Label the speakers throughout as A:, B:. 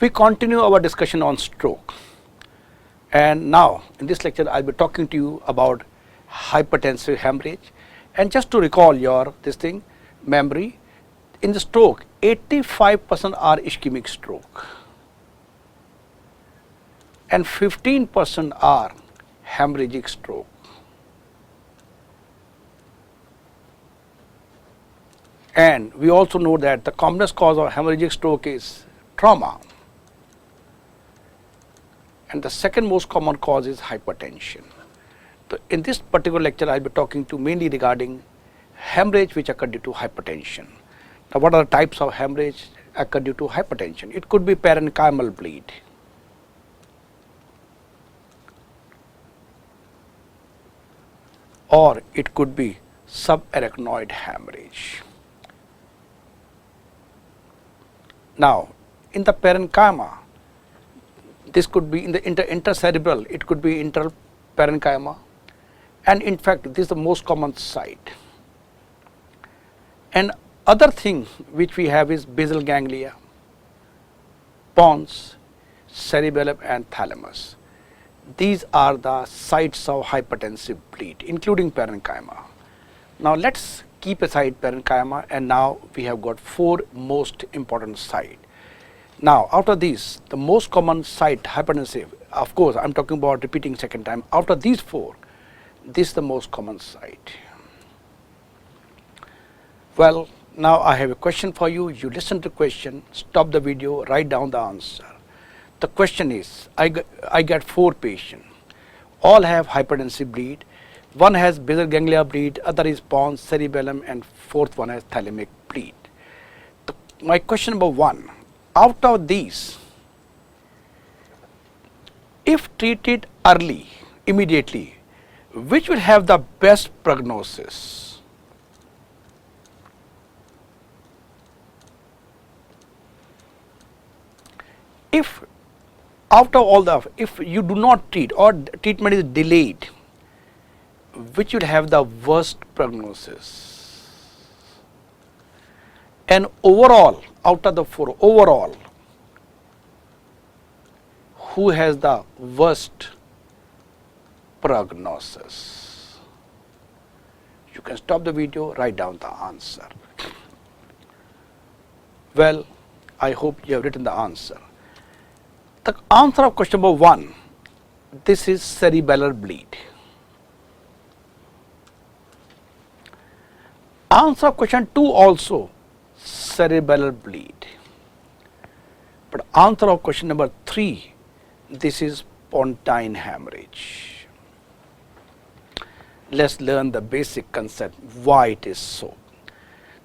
A: We continue our discussion on stroke, and now in this lecture I will be talking to you about hypertensive hemorrhage. And just to recall your memory, in the stroke 85% are ischemic stroke and 15% are hemorrhagic stroke. And we also know that the commonest cause of hemorrhagic stroke is trauma, and the second most common cause is hypertension. So in this particular lecture I will be talking to mainly regarding hemorrhage which occur due to hypertension. Now what are the types of hemorrhage occur due to hypertension? It could be parenchymal bleed, or it could be subarachnoid hemorrhage. Now in the parenchyma, this could be in the intercerebral, it could be interparenchyma, and in fact this is the most common site. And other thing which we have is basal ganglia, pons, cerebellum and thalamus. These are the sites of hypertensive bleed, including parenchyma. Now let's keep aside parenchyma, and now we have got four most important sites. Now out of these, the most common site hypertensive, of course I am talking about repeating second time, out of these four, this is the most common site. Well, now I have a question for you. You listen to the question, stop the video, write down the answer. The question is, I get four patients, all have hypertensive bleed. One has basal ganglia bleed, other is pons, cerebellum, and fourth one has thalamic bleed. My question number one, out of these, if treated early, immediately, which will have the best prognosis? If out of all the, if you do not treat or treatment is delayed, which will have the worst prognosis? And overall, out of the four, overall, who has the worst prognosis? You can stop the video, write down the answer. Well, I hope you have written the answer. The answer of question number one, this is cerebellar bleed. Answer of question 2 also cerebellar bleed. But answer of question number 3, this is pontine hemorrhage. Let's learn the basic concept why it is so.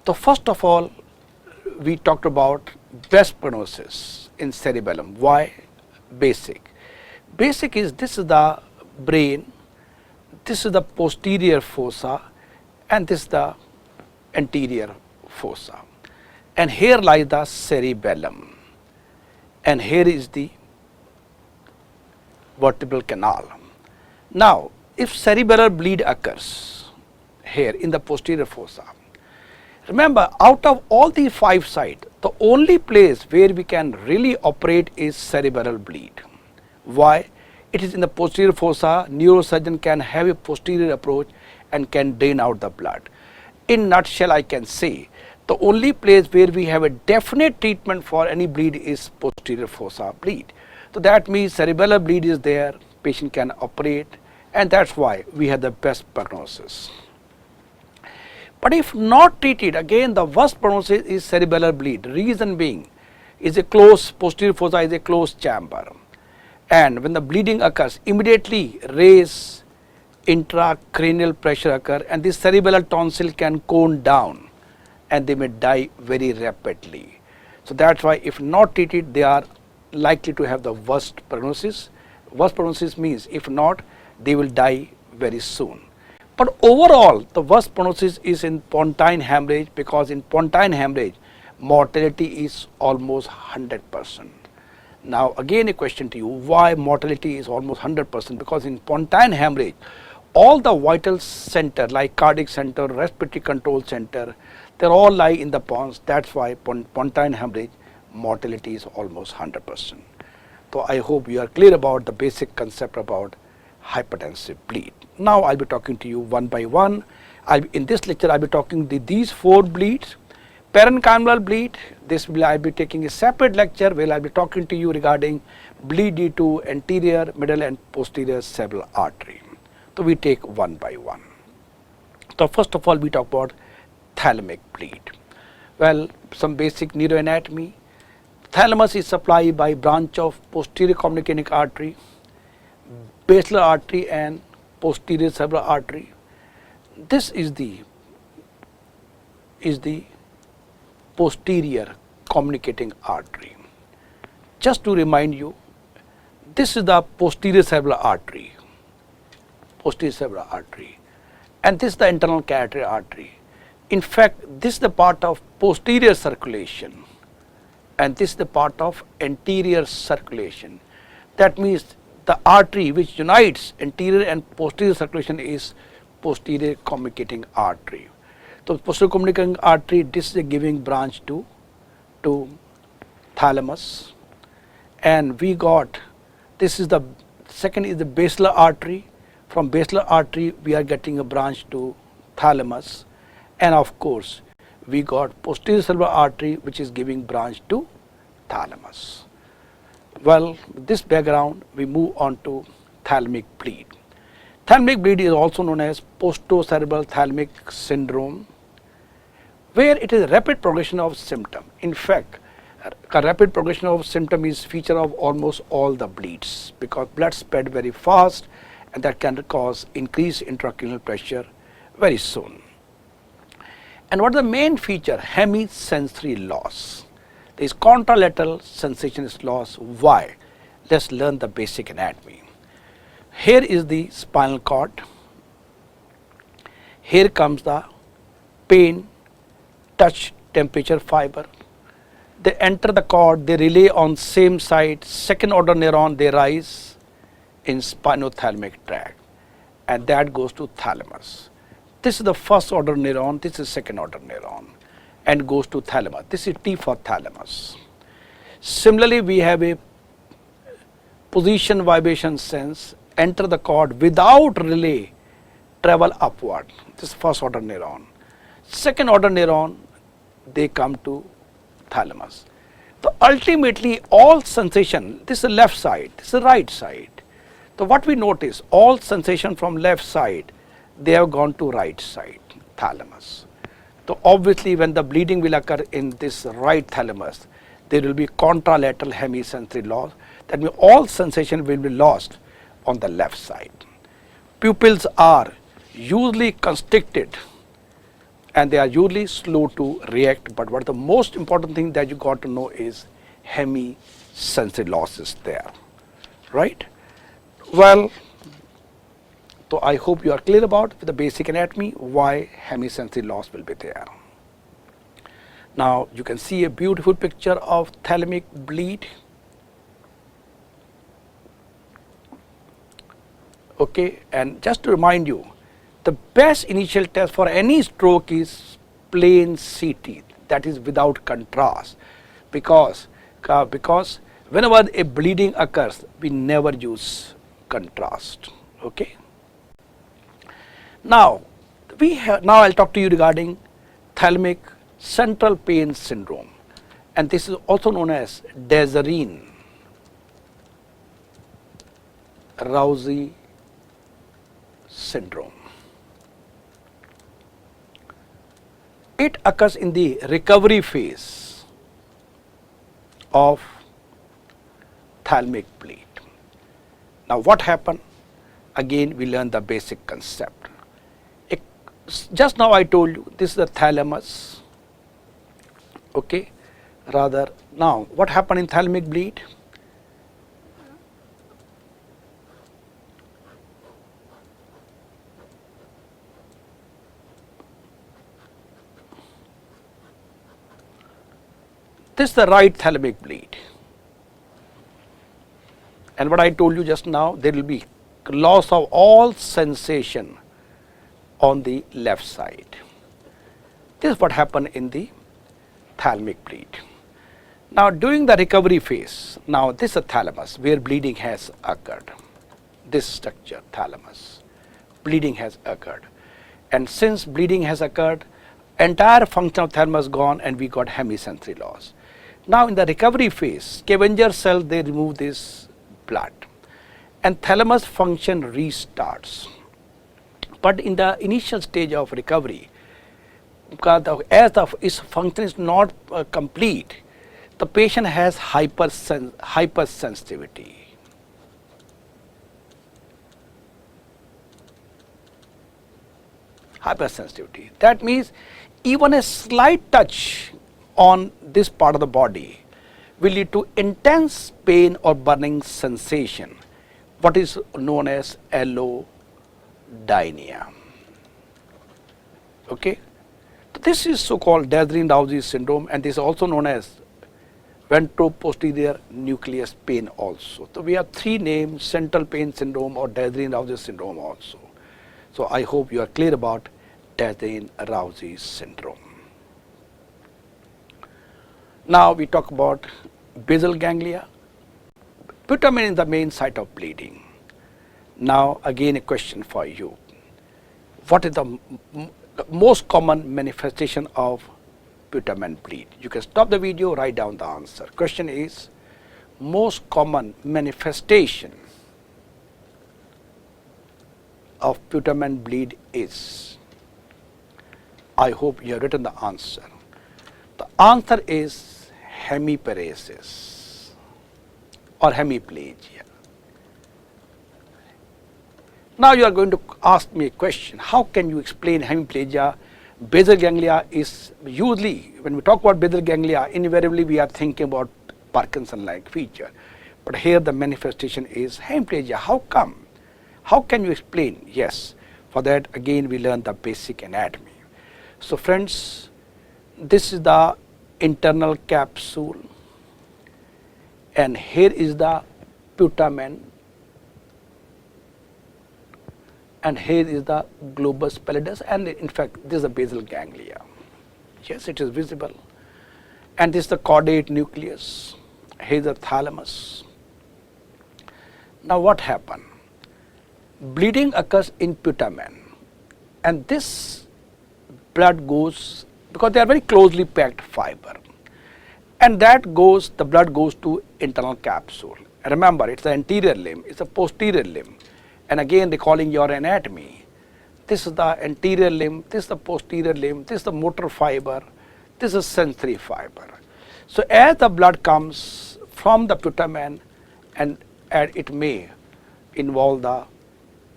A: So first of all, we talked about best prognosis in cerebellum. Why basic? Basic is, this is the brain, this is the posterior fossa, and this is the anterior fossa, and here lies the cerebellum, and here is the vertebral canal. Now if cerebellar bleed occurs here in the posterior fossa, remember out of all the 5 sites, the only place where we can really operate is cerebellar bleed. Why? It is in the posterior fossa, neurosurgeon can have a posterior approach and can drain out the blood. In nutshell, I can say the only place where we have a definite treatment for any bleed is posterior fossa bleed. So that means cerebellar bleed is there, patient can operate, and that's why we have the best prognosis. But if not treated, again the worst prognosis is cerebellar bleed. Reason being is a closed, posterior fossa is a closed chamber, and when the bleeding occurs, immediately raise intracranial pressure occur, and this cerebellar tonsil can cone down and they may die very rapidly. So that's why if not treated, they are likely to have the worst prognosis. Worst prognosis means if not, they will die very soon. But overall, the worst prognosis is in pontine hemorrhage, because in pontine hemorrhage, mortality is almost 100%. Now again a question to you, why mortality is almost 100%? Because in pontine hemorrhage, all the vital center like cardiac center, respiratory control center, they all lie in the pons. That's why pontine hemorrhage, mortality is almost 100%. So I hope you are clear about the basic concept about hypertensive bleed. Now I'll be talking to you one by one. In this lecture I'll be talking these 4 bleeds. Parenchymal bleed, I'll be taking a separate lecture where I'll be talking to you regarding bleed due to anterior, middle and posterior cerebral artery. So we take one by one. So first of all we talk about thalamic bleed. Well, some basic neuroanatomy. Thalamus is supplied by branch of posterior communicating artery, basilar artery and posterior cerebral artery. This is the posterior communicating artery. Just to remind you, this is the posterior cerebral artery, and this is the internal carotid artery. In fact, this is the part of posterior circulation and this is the part of anterior circulation. That means the artery which unites anterior and posterior circulation is posterior communicating artery. So posterior communicating artery, this is a giving branch to thalamus, and we got, this is the second is the basilar artery. From basilar artery we are getting a branch to thalamus, and of course we got posterior cerebral artery which is giving branch to thalamus. Well, with this background we move on to thalamic bleed. Thalamic bleed is also known as postocerebral thalamic syndrome, where it is rapid progression of symptom. In fact, a rapid progression of symptom is feature of almost all the bleeds because blood spread very fast and that can cause increased intracranial pressure very soon. And what is the main feature? Hemisensory loss. There is contralateral sensation is lost. Why? Let's learn the basic anatomy. Here is the spinal cord. Here comes the pain, touch, temperature fiber. They enter the cord, they relay on same side, second order neuron, they rise in spinothalamic tract and that goes to thalamus. This is the first order neuron, this is second order neuron and goes to thalamus. This is T for thalamus. Similarly, we have a position vibration sense, enter the cord without relay, travel upward. This is first order neuron. Second order neuron, they come to thalamus. So ultimately all sensation, this is left side, this is right side. So what we notice, all sensation from left side, they have gone to right side, thalamus. So obviously when the bleeding will occur in this right thalamus, there will be contralateral hemisensory loss. That means all sensation will be lost on the left side. Pupils are usually constricted and they are usually slow to react, but what the most important thing that you got to know is hemisensory loss is there, right? Well, so I hope you are clear about the basic anatomy why hemisensory loss will be there. Now you can see a beautiful picture of thalamic bleed. Okay, and just to remind you, the best initial test for any stroke is plain CT, that is without contrast, because whenever a bleeding occurs, we never use contrast. Okay. Now I'll talk to you regarding thalamic central pain syndrome, and this is also known as Dejerine-Roussy syndrome. It occurs in the recovery phase of thalamic bleed. Now what happened? Again we learn the basic concept. Just now I told you this is the thalamus. Okay, rather now what happened in thalamic bleed? This is the right thalamic bleed, and what I told you just now, there will be loss of all sensation on the left side. This is what happened in the thalamic bleed. Now during the recovery phase, now this is a thalamus where bleeding has occurred. This structure, thalamus, bleeding has occurred. And since bleeding has occurred, entire function of thalamus gone and we got hemisensory loss. Now in the recovery phase, scavenger cells, they remove this blood and thalamus function restarts. But in the initial stage of recovery, because its function is not complete, the patient has hypersensitivity. Hypersensitivity. That means even a slight touch on this part of the body will lead to intense pain or burning sensation, what is known as allodynia. Okay? This is so-called Dejerine-Roussy syndrome, and this is also known as ventroposterior nucleus pain also. So we have three names: central pain syndrome or Dejerine-Roussy syndrome also. So I hope you are clear about Dejerine-Roussy syndrome. Now we talk about basal ganglia. Putamen is the main site of bleeding. Now again a question for you. What is the most common manifestation of putamen bleed? You can stop the video, write down the answer. Question is, most common manifestation of putamen bleed is. I hope you have written the answer. The answer is hemiparesis or hemiplegia. Now you are going to ask me a question. How can you explain hemiplegia? Basal ganglia is usually, when we talk about basal ganglia, invariably we are thinking about Parkinson-like feature. But here the manifestation is hemiplegia. How come? How can you explain? Yes, for that again we learn the basic anatomy. So friends, this is the internal capsule and here is the putamen and here is the globus pallidus, and in fact this is the basal ganglia. Yes, it is visible. And this is the caudate nucleus. Here is the thalamus. Now what happened? Bleeding occurs in putamen and this blood goes, because they are very closely packed fiber, and that goes, the blood goes to internal capsule. And remember, it's the anterior limb, it's a posterior limb. And again recalling your anatomy, this is the anterior limb, this is the posterior limb, this is the motor fiber, this is sensory fiber. So as the blood comes from the putamen and it may involve the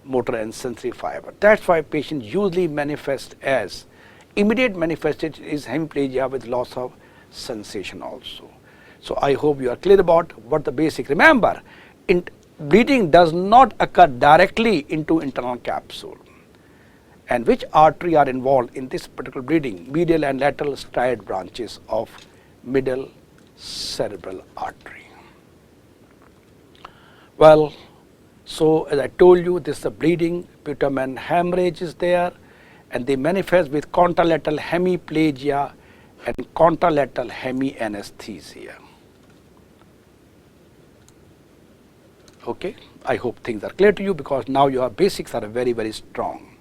A: motor and sensory fiber. That's why patients usually manifest as, immediate manifestation is hemiplegia with loss of sensation also. So I hope you are clear about what the basic. Remember, bleeding does not occur directly into internal capsule. And which artery are involved in this particular bleeding? Medial and lateral striate branches of middle cerebral artery. Well, so as I told you, this is the bleeding, putamen hemorrhage is there, and they manifest with contralateral hemiplegia and contralateral hemianesthesia. Okay, I hope things are clear to you because now your basics are very, very strong.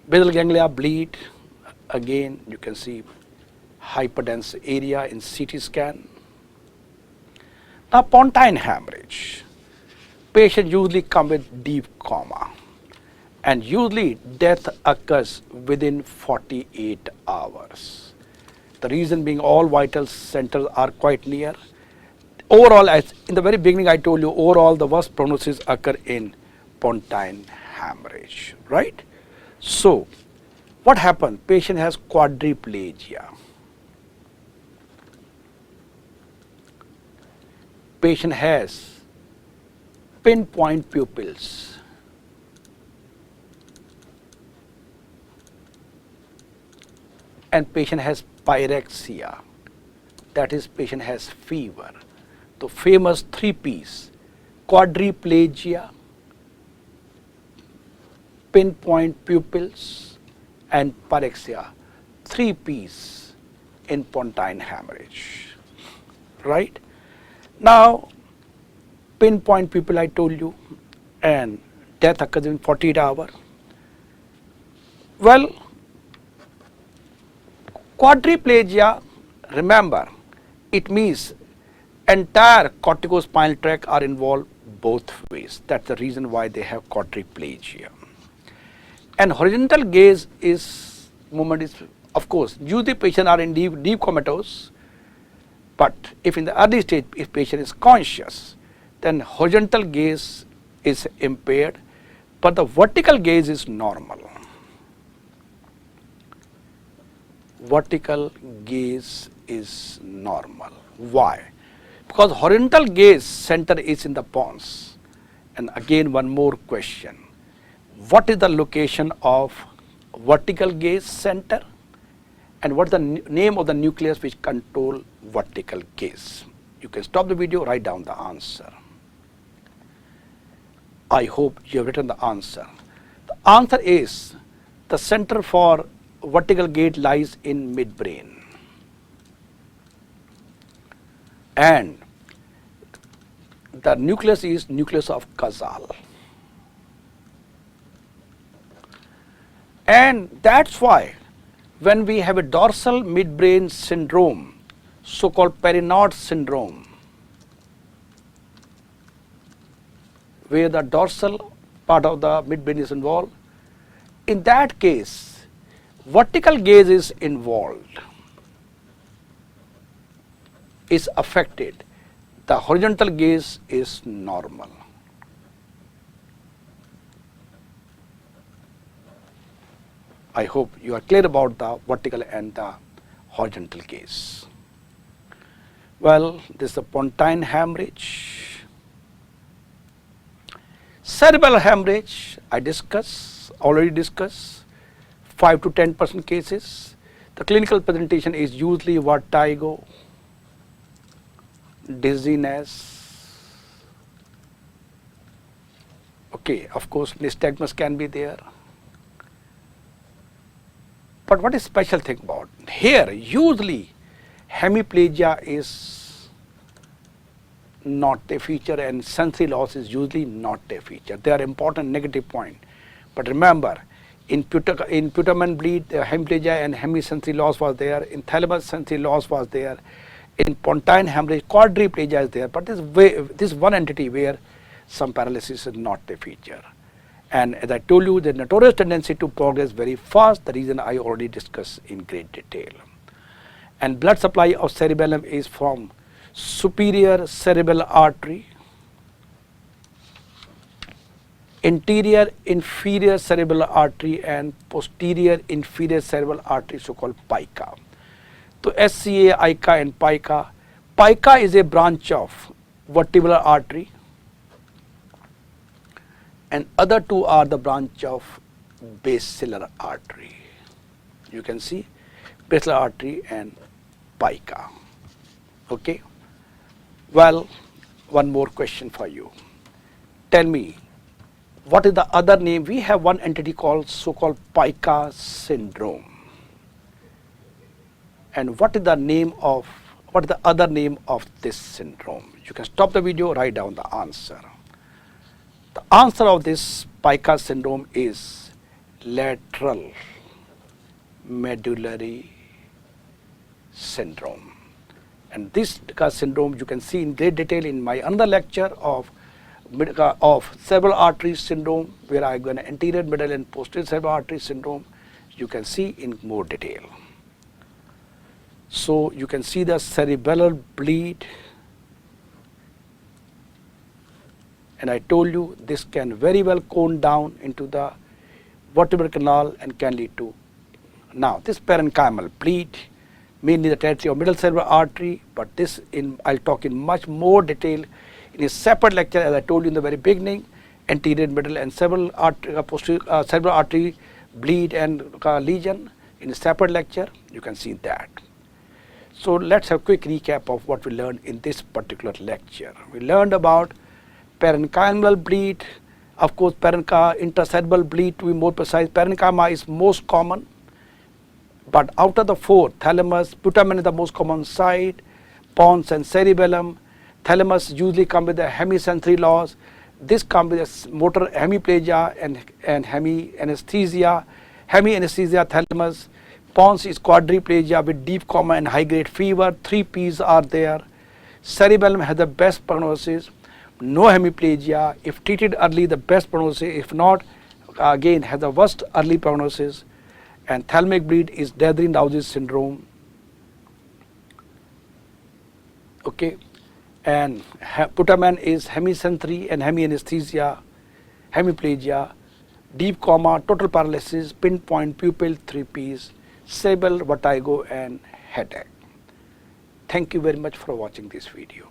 A: Basal ganglia bleed, again you can see hyperdense area in CT scan. Now pontine hemorrhage, patient usually come with deep coma and usually death occurs within 48 hours. The reason being all vital centers are quite near. Overall, as in the very beginning I told you, overall the worst prognosis occur in pontine hemorrhage, right? So what happened? Patient has quadriplegia. Patient has pinpoint pupils. And patient has pyrexia, that is patient has fever. The famous 3 P's, quadriplegia, pinpoint pupils and pyrexia, 3 P's in pontine hemorrhage. right? Now, pinpoint pupil I told you, and death occurs in 48 hours. Well, quadriplegia, remember, it means entire corticospinal tract are involved both ways. That's the reason why they have quadriplegia. And horizontal gaze is movement is, of course, usually patients are in deep comatose, but if in the early stage, if patient is conscious, then horizontal gaze is impaired, but the vertical gaze is normal. Vertical gaze is normal. Why? Because horizontal gaze center is in the pons. And again, one more question. What is the location of vertical gaze center? And what is the name of the nucleus which control vertical gaze? You can stop the video, write down the answer. I hope you have written the answer. The answer is the center for vertical gaze lies in midbrain. And the nucleus is nucleus of Casal. And that's why when we have a dorsal midbrain syndrome, so-called Perinaud syndrome, where the dorsal part of the midbrain is involved, in that case, vertical gaze is involved, is affected. The horizontal gaze is normal. I hope you are clear about the vertical and the horizontal gaze. Well, this is a pontine hemorrhage. Cerebral hemorrhage, already discussed, 5 to 10% cases. The clinical presentation is usually vertigo, dizziness. Okay, of course, nystagmus can be there. But what is special thing about? Here, usually, hemiplegia is not a feature and sensory loss is usually not a feature. They are important negative point. But remember, in putamen bleed, the hemiplegia and hemisensory loss was there. In thalamus, sensory loss was there. In pontine hemorrhage, quadriplegia is there. But this one entity where some paralysis is not a feature. And as I told you, the notorious tendency to progress very fast, the reason I already discussed in great detail. And blood supply of cerebellum is from superior cerebral artery, interior inferior cerebral artery, and posterior inferior cerebral artery, so-called pica. So SCA, ICA and pica. Pica is a branch of vertebral artery, and other two are the branch of basilar artery. You can see basilar artery and pica. Okay. Well, one more question for you. Tell me, what is the other name? We have one entity called so-called pica syndrome. And what is the other name of this syndrome? You can stop the video, write down the answer. The answer of this pica syndrome is lateral medullary syndrome. And this syndrome you can see in great detail in my another lecture of cerebral artery syndrome, where I go anterior, middle and posterior cerebral artery syndrome. You can see in more detail. So you can see the cerebellar bleed, and I told you this can very well cone down into the vertebral canal and can lead to. Now this parenchymal bleed, mainly the territory of middle cerebral artery, but this I'll talk in much more detail in a separate lecture, as I told you in the very beginning. Anterior, middle and cerebral artery, posterior cerebral artery bleed and lesion in a separate lecture. You can see that. So let's have a quick recap of what we learned in this particular lecture. We learned about parenchymal bleed, of course intracerebral bleed, to be more precise. Parenchyma is most common, but out of the four, thalamus, putamen is the most common site, pons and cerebellum. Thalamus usually come with the hemisensory loss. This comes with a motor hemiplegia and hemianesthesia. Hemianesthesia thalamus. Pons is quadriplegia with deep coma and high grade fever. 3 P's are there. Cerebellum has the best prognosis. No hemiplegia. If treated early, the best prognosis. If not, again has the worst early prognosis. And thalamic bleed is Deathry-Nauzis syndrome. Okay, and putamen is hemisensory and hemianesthesia, hemiplegia, deep coma, total paralysis, pinpoint pupil, 3 P's, cerebral vertigo and headache. Thank you very much for watching this video.